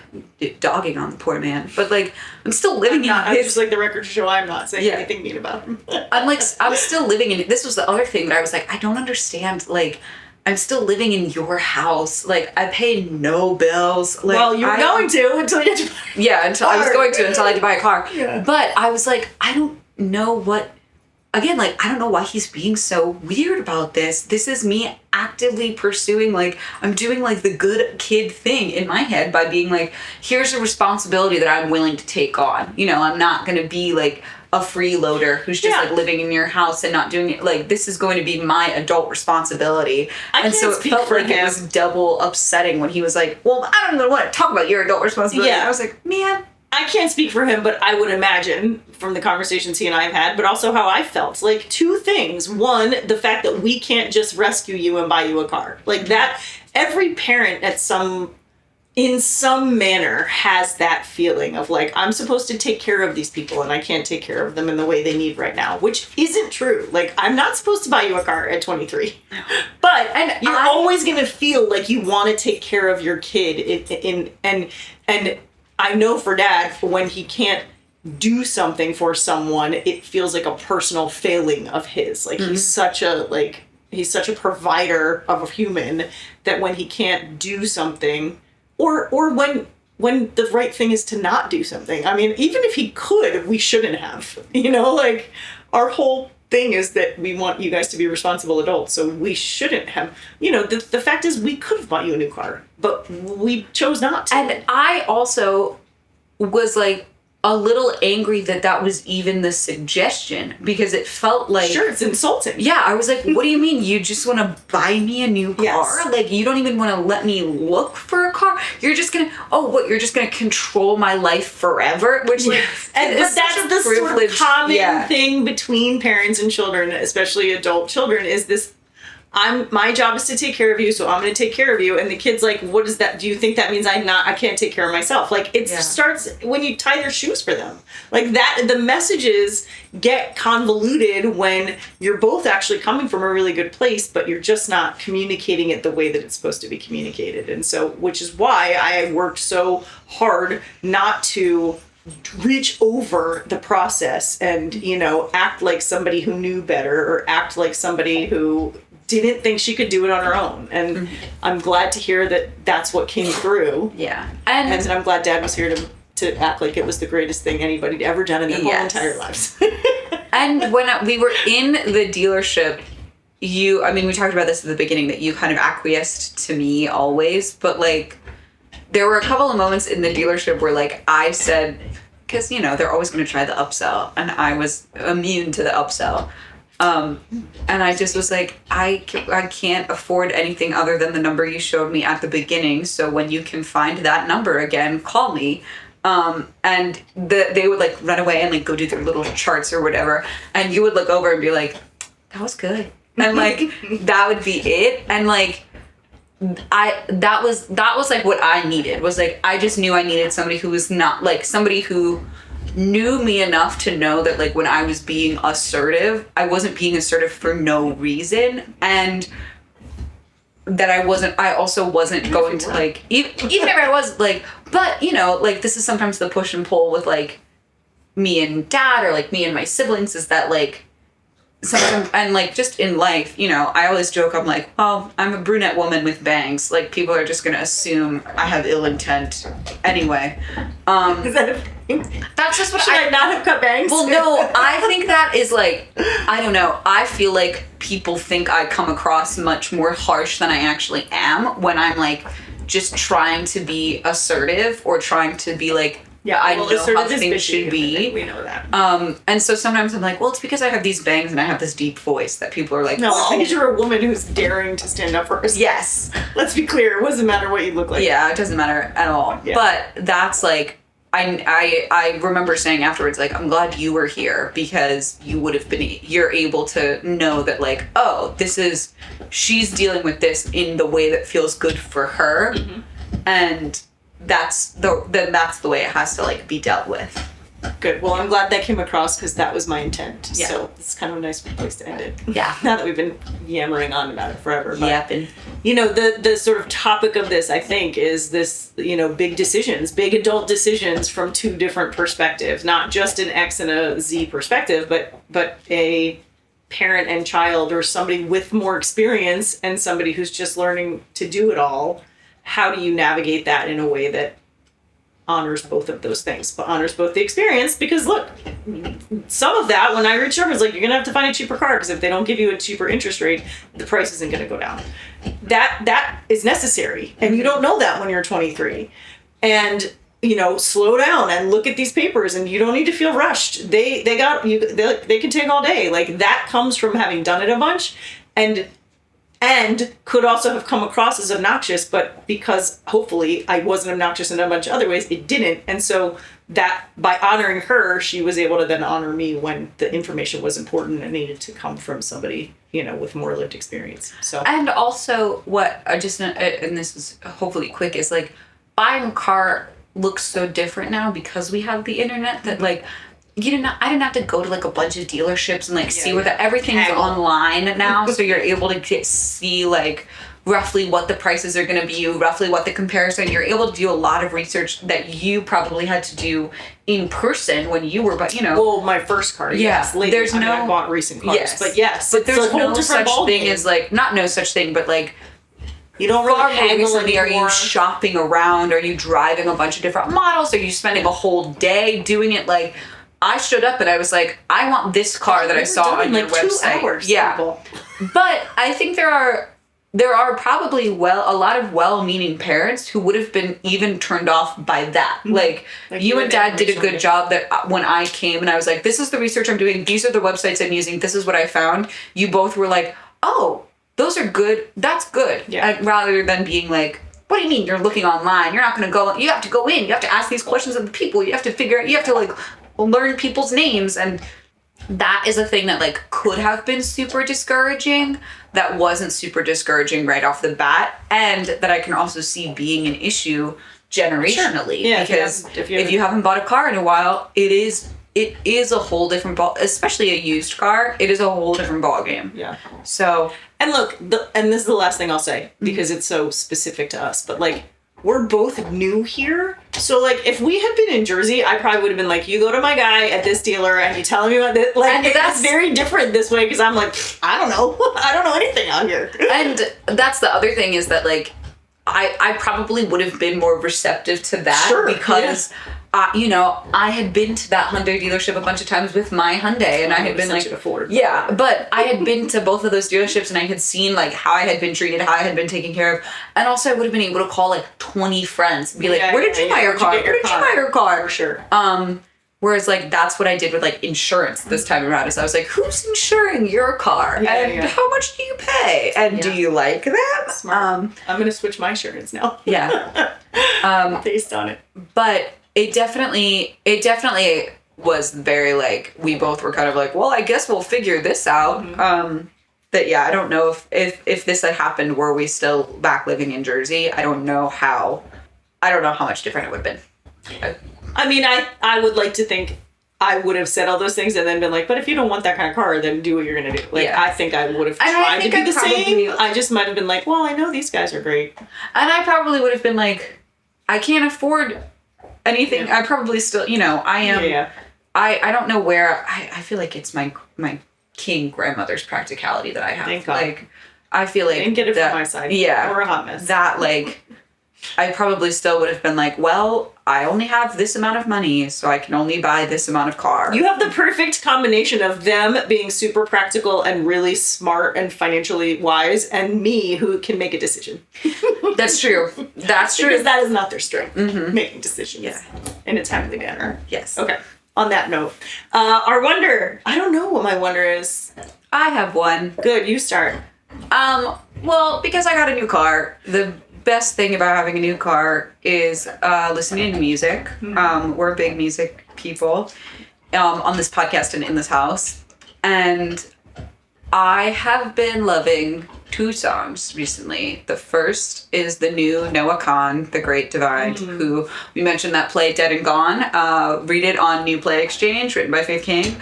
B: dogging on the poor man, but, like, I'm still living in his...
A: I'm just, like, the record to show I'm not saying anything mean about him.
B: I was still living in... This was the other thing that I was like, I don't understand, like, I'm still living in your house. Like, I paid no bills. Like,
A: well, you were going to until you had to buy a car.
B: Yeah, until I had to buy a car.
A: Yeah.
B: But I was like, I don't know what... Again, like, I don't know why he's being so weird about this. This is me actively pursuing, like, I'm doing, like, the good kid thing in my head by being like, here's a responsibility that I'm willing to take on. You know, I'm not going to be, like, a freeloader who's just, like, living in your house and not doing it. Like, this is going to be my adult responsibility. And so it felt like it was double upsetting when he was like, well, I don't even want to talk about your adult responsibility. Yeah. And I was like, man...
A: I can't speak for him, but I would imagine from the conversations he and I have had, but also how I felt. Like, two things. One, the fact that we can't just rescue you and buy you a car. Like, that, every parent in some manner has that feeling of like, I'm supposed to take care of these people and I can't take care of them in the way they need right now, which isn't true. Like, I'm not supposed to buy you a car at 23. But you're always going to feel like you want to take care of your kid and I know for Dad, when he can't do something for someone, it feels like a personal failing of his. Like, he's such a provider of a human that when he can't do something, or when the right thing is to not do something. I mean, even if he could, we shouldn't have. You know, like, our whole thing is that we want you guys to be responsible adults, so we shouldn't have. You know, the fact is we could have bought you a new car, but we chose not to.
B: And I also was like a little angry that was even the suggestion, because it felt like...
A: Sure, it's insulting.
B: Yeah, I was like, what do you mean? You just want to buy me a new car?
A: Yes.
B: Like, you don't even want to let me look for a car? You're just going to... you're just going to control my life forever? Which, like...
A: And that's the sort of common thing between parents and children, especially adult children, is this... my job is to take care of you, so I'm going to take care of you. And the kid's like, what is that? Do you think that means I can't take care of myself? Like, it starts when you tie their shoes for them. Like, that, the messages get convoluted when you're both actually coming from a really good place, but you're just not communicating it the way that it's supposed to be communicated. And so, which is why I worked so hard not to reach over the process and, you know, act like somebody who knew better or act like somebody who didn't think she could do it on her own. And I'm glad to hear that that's what came through.
B: Yeah.
A: And I'm glad Dad was here to act like it was the greatest thing anybody'd ever done in their whole entire lives.
B: And when we were in the dealership, we talked about this at the beginning, that you kind of acquiesced to me always, but like, there were a couple of moments in the dealership where, like, I said, because, you know, they're always going to try the upsell, and I was immune to the upsell. And I just was like, I can't afford anything other than the number you showed me at the beginning. So when you can find that number again, call me. And they would like run away and like go do their little charts or whatever. And you would look over and be like, that was good. And like, that would be it. And like, that was like what I needed, was like, I just knew I needed somebody who was not like somebody who knew me enough to know that like when I was being assertive, I wasn't being assertive for no reason, and that I also wasn't going to like even if I was like, but you know, like, this is sometimes the push and pull with like me and dad or like me and my siblings is that like sometimes, and like just in life, you know, I always joke, I'm like, well, I'm a brunette woman with bangs. Like people are just gonna assume I have ill intent anyway.
A: Is that a thing?
B: That's just what
A: Should I not have cut bangs?
B: Well, no, I think that is like, I don't know. I feel like people think I come across much more harsh than I actually am when I'm like just trying to be assertive or trying to be like,
A: yeah,
B: I know how things should be.
A: We know that.
B: And so sometimes I'm like, well, it's because I have these bangs and I have this deep voice that people are like,
A: no,
B: oh.
A: it's because you're a woman who's daring to stand up for herself.
B: Yes.
A: Let's be clear. It doesn't matter what you look like.
B: Yeah, it doesn't matter at all. Yeah. But that's like, I remember saying afterwards, like, I'm glad you were here because you're able to know that like, oh, she's dealing with this in the way that feels good for her. Mm-hmm. And that's the way it has to like be dealt with.
A: Good. Well, I'm glad that came across because that was my intent.
B: Yeah.
A: So it's kind of a nice place to end it.
B: Yeah.
A: Now that we've been yammering on about it forever. But,
B: Yapping.
A: You know, the sort of topic of this, I think, is this, you know, big adult decisions from two different perspectives, not just an X and a Z perspective, but a parent and child or somebody with more experience and somebody who's just learning to do it all. How do you navigate that in a way that honors both of those things, but honors both the experience? Because look, some of that, when I reached over, is like, you're going to have to find a cheaper car because if they don't give you a cheaper interest rate, the price isn't going to go down. That is necessary. And you don't know that when you're 23. And, you know, slow down and look at these papers and you don't need to feel rushed. They can take all day. Like that comes from having done it a bunch and could also have come across as obnoxious, but because hopefully I wasn't obnoxious in a bunch of other ways, it didn't. And so that by honoring her, she was able to then honor me when the information was important and needed to come from somebody, you know, with more lived experience. So, and
B: also what I just, and this is hopefully quick, is like buying a car looks so different now because we have the internet that like, I didn't have to go to like a bunch of dealerships and like see where everything's online now. So you're able to see like roughly what the prices are going to be, roughly what the comparison. You're able to do a lot of research that you probably had to do in person when you were, but you know.
A: Well, my first car, yes. Later, I bought recent cars,
B: yes.
A: But yes.
B: But there's no such thing as like, not no such thing, but like,
A: you don't really haggle anymore.
B: Are you shopping around? Are you driving a bunch of different models? Are you spending a whole day doing it? Like, I stood up and I was like, I want this car that I saw on your website.
A: 2 hours.
B: Yeah. But I think there are probably a lot of well-meaning parents who would have been even turned off by that. Mm-hmm. Like you and dad did a good job that when I came and I was like, this is the research I'm doing. These are the websites I'm using. This is what I found. You both were like, oh, those are good. That's good.
A: Yeah.
B: Rather than being like, what do you mean you're looking online? You're not going to go. You have to go in. You have to ask these questions of the people. You have to figure out. You have to like learn people's names, and that is a thing that like could have been super discouraging. That wasn't super discouraging right off the bat, and that I can also see being an issue generationally.
A: Sure. Yeah,
B: because if you haven't bought a car in a while, it is a whole different ball, especially a used car. It is a whole different ball game.
A: Yeah.
B: So,
A: and look, and this is the last thing I'll say because it's so specific to us, but like we're both new here. So like if we had been in Jersey, I probably would have been like, you go to my guy at this dealer and you tell me about this. Like that's very different this way because I'm like, I don't know. I don't know anything out here.
B: And that's the other thing is that like I probably would have been more receptive to that because you know, I had been to that Hyundai dealership a bunch of times with my Hyundai, and I had been like, yeah, but I had been to both of those dealerships, and I had seen like how I had been treated, how I had been taken care of, and also I would have been able to call like 20 friends and be like, where did you buy your car? Where did you buy your car?
A: For sure.
B: Whereas like that's what I did with like insurance this time around. Is I was like, who's insuring your car, and how much do you pay, and do you like them?
A: Smart. I'm gonna switch my insurance now.
B: Yeah.
A: Based on it,
B: but. It definitely was very like we both were kind of like, well, I guess we'll figure this out. Mm-hmm. That I don't know if this had happened were we still back living in Jersey. I don't know how much different it would have been.
A: I mean, I would like to think I would have said all those things and then been like, but if you don't want that kind of car, then do what you're gonna do. Like I think I would have tried to be the same. I just might have been like, well, I know these guys are great,
B: and I probably would have been like, I can't afford anything. I probably still, I am. I don't know where, I feel like it's my king grandmother's practicality that I have.
A: Thank God.
B: Like, I feel like...
A: I didn't get it from my side.
B: Yeah.
A: Or a hot mess.
B: That, like, I probably still would have been like, well, I only have this amount of money, so I can only buy this amount of car.
A: You have the perfect combination of them being super practical and really smart and financially wise, and me who can make a decision.
B: That's true. That's true.
A: Because that is not their strength, making decisions.
B: Yeah.
A: In a timely manner.
B: Yes.
A: Okay. On that note, our wonder. I don't know what my wonder is.
B: I have one.
A: Good, you start.
B: Well, because I got a new car, the best thing about having a new car is listening to music. We're big music people on this podcast and in this house. And I have been loving 2 songs recently. The first is the new Noah Kahan, The Great Divide, who we mentioned that play Dead and Gone. Read it on New Play Exchange, written by Faith King.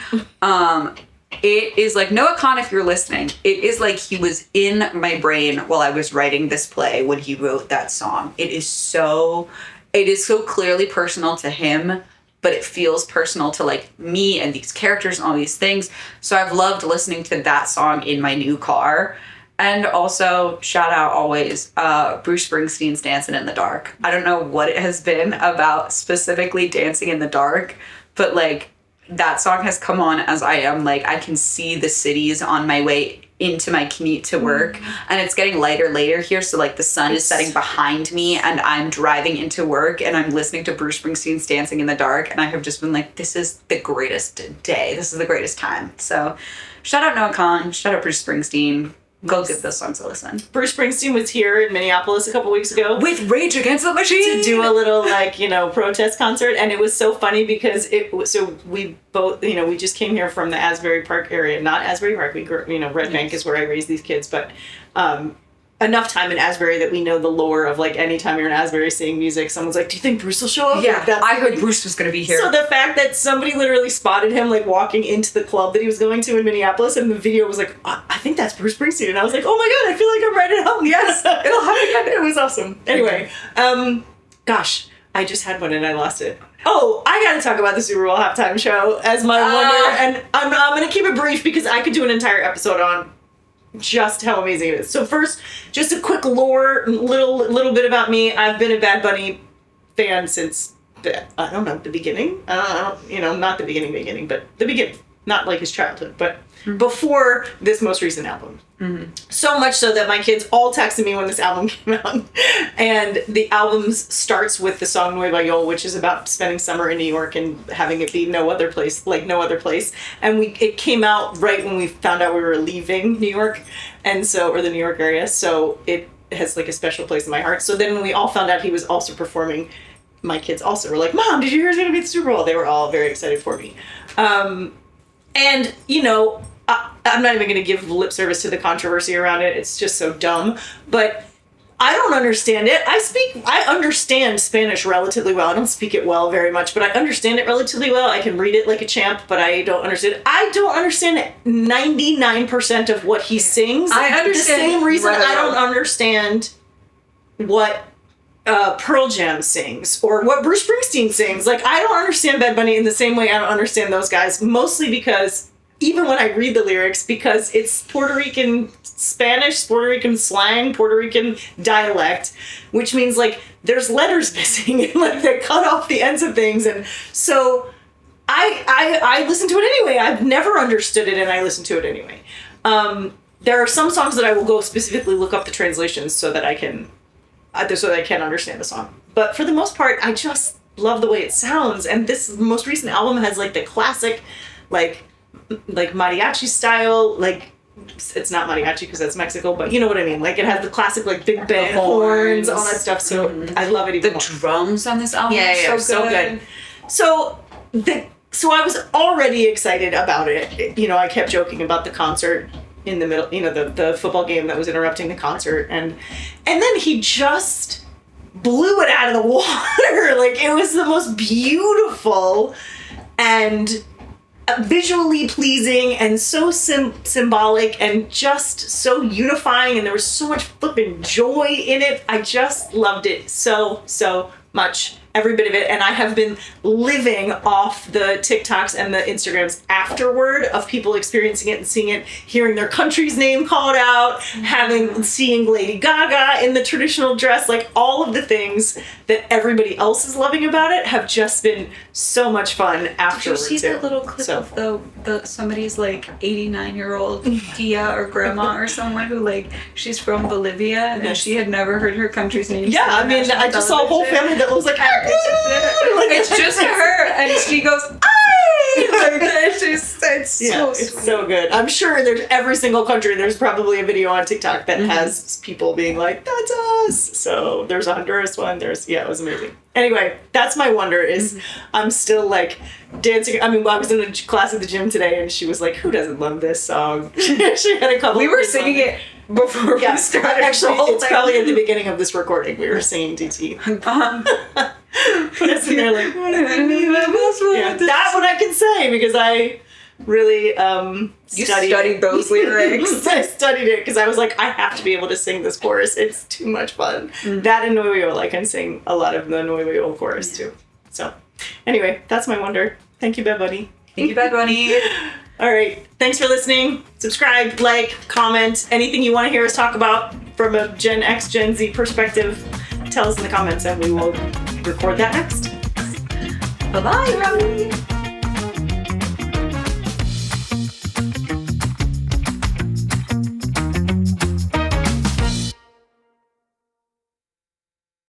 B: It is like Noah Kahan, if you're listening, it is like he was in my brain while I was writing this play when he wrote that song. It is so clearly personal to him, but it feels personal to like me and these characters and all these things. So I've loved listening to that song in my new car. And also, shout out always, Bruce Springsteen's Dancing in the Dark. I don't know what it has been about specifically dancing in the dark, but like, that song has come on as I am like, I can see the cities on my way into my commute to work, and it's getting lighter later here, so like the sun is setting behind me and I'm driving into work and I'm listening to Bruce Springsteen's Dancing in the Dark, and I have just been like, this is the greatest day, this is the greatest time. So shout out Noah Kahan, shout out Bruce Springsteen. Go give those songs a listen.
A: Bruce Springsteen was here in Minneapolis a couple weeks ago
B: with Rage Against the Machine
A: to do a little like, protest concert, and it was so funny because we both, we just came here from the Asbury Park area, not Asbury Park, we grew, Red Bank is where I raised these kids, but enough time in Asbury that we know the lore of like anytime you're in Asbury seeing music, someone's like, do you think Bruce will show up?
B: Yeah,
A: like,
B: I heard Bruce was going to be here.
A: So the fact that somebody literally spotted him like walking into the club that he was going to in Minneapolis, and the video was like, I think that's Bruce Springsteen, and I was like, oh my god, I feel like I'm right at home. Yes, it'll happen again. It was awesome. Anyway, gosh, I just had one and I lost it. Oh, I gotta talk about the Super Bowl halftime show as my wonder, and I'm gonna keep it brief because I could do an entire episode on just how amazing it is. So first, just a quick lore, little bit about me. I've been a Bad Bunny fan since the beginning. Not the beginning, but the beginning. Not like his childhood, but before this most recent album. So much so that my kids all texted me when this album came out. And the album starts with the song Nueva York, which is about spending summer in New York and having it be no other place. And it came out right when we found out we were leaving New York, or the New York area. So it has like a special place in my heart. So then when we all found out he was also performing, my kids also were like, Mom, did you hear he's going to be at the Super Bowl? They were all very excited for me. And, I'm not even going to give lip service to the controversy around it. It's just so dumb. But I don't understand it. I understand Spanish relatively well. I don't speak it well very much, but I understand it relatively well. I can read it like a champ, but I don't understand it. I don't understand 99% of what he sings.
B: I understand.
A: The same reason I don't understand what Pearl Jam sings or what Bruce Springsteen sings. Like, I don't understand Bad Bunny in the same way I don't understand those guys, mostly because even when I read the lyrics, because it's Puerto Rican Spanish, Puerto Rican slang, Puerto Rican dialect, which means like there's letters missing and like they cut off the ends of things. And so I listen to it anyway. I've never understood it and I listen to it anyway. There are some songs that I will go specifically look up the translations so that I can understand the song. But for the most part, I just love the way it sounds. And this most recent album has like the classic, like mariachi style, like it's not mariachi because that's Mexico, but you know what I mean. Like it has the classic like big band horns, all that stuff. So I love it even more.
B: The drums on this album are so good.
A: So I was already excited about it. I kept joking about the concert in the middle, the football game that was interrupting the concert, and then he just blew it out of the water. Like it was the most beautiful and visually pleasing and so symbolic and just so unifying, and there was so much flippin' joy in it. I just loved it so much. every bit of it. And I have been living off the TikToks and the Instagrams afterward of people experiencing it and seeing it, hearing their country's name called out, seeing Lady Gaga in the traditional dress, like all of the things that everybody else is loving about it have just been so much fun afterward.
B: Did you see that little clip of the somebody's like 89-year-old tia or grandma or someone who like she's from Bolivia and she had never heard her country's name?
A: Yeah, I mean, I just saw a whole family that was like,
B: it's just her, and she goes, "Ay!" Like, it's
A: so good. I'm sure there's every single country. There's probably a video on TikTok that has people being like, "That's us." So there's a Honduras one. It was amazing. Anyway, that's my wonder is I'm still like dancing. I mean, I was in a class at the gym today, and she was like, "Who doesn't love this song?" She had a couple.
B: We were singing it before we started.
A: Actually, it's probably at the beginning of this recording. We were singing DT. Put us in there like, that one I can say because I really
B: studied those lyrics.
A: I studied it because I was like, I have to be able to sing this chorus. It's too much fun. That and Nuevo, I can sing a lot of the Nuevo chorus too. So anyway, that's my wonder. Thank you, Bad Bunny.
B: Thank you, Bad Bunny.
A: All right. Thanks for listening. Subscribe, like, comment. Anything you want to hear us talk about from a Gen X, Gen Z perspective, tell us in the comments and we will record that next.
B: Bye-bye.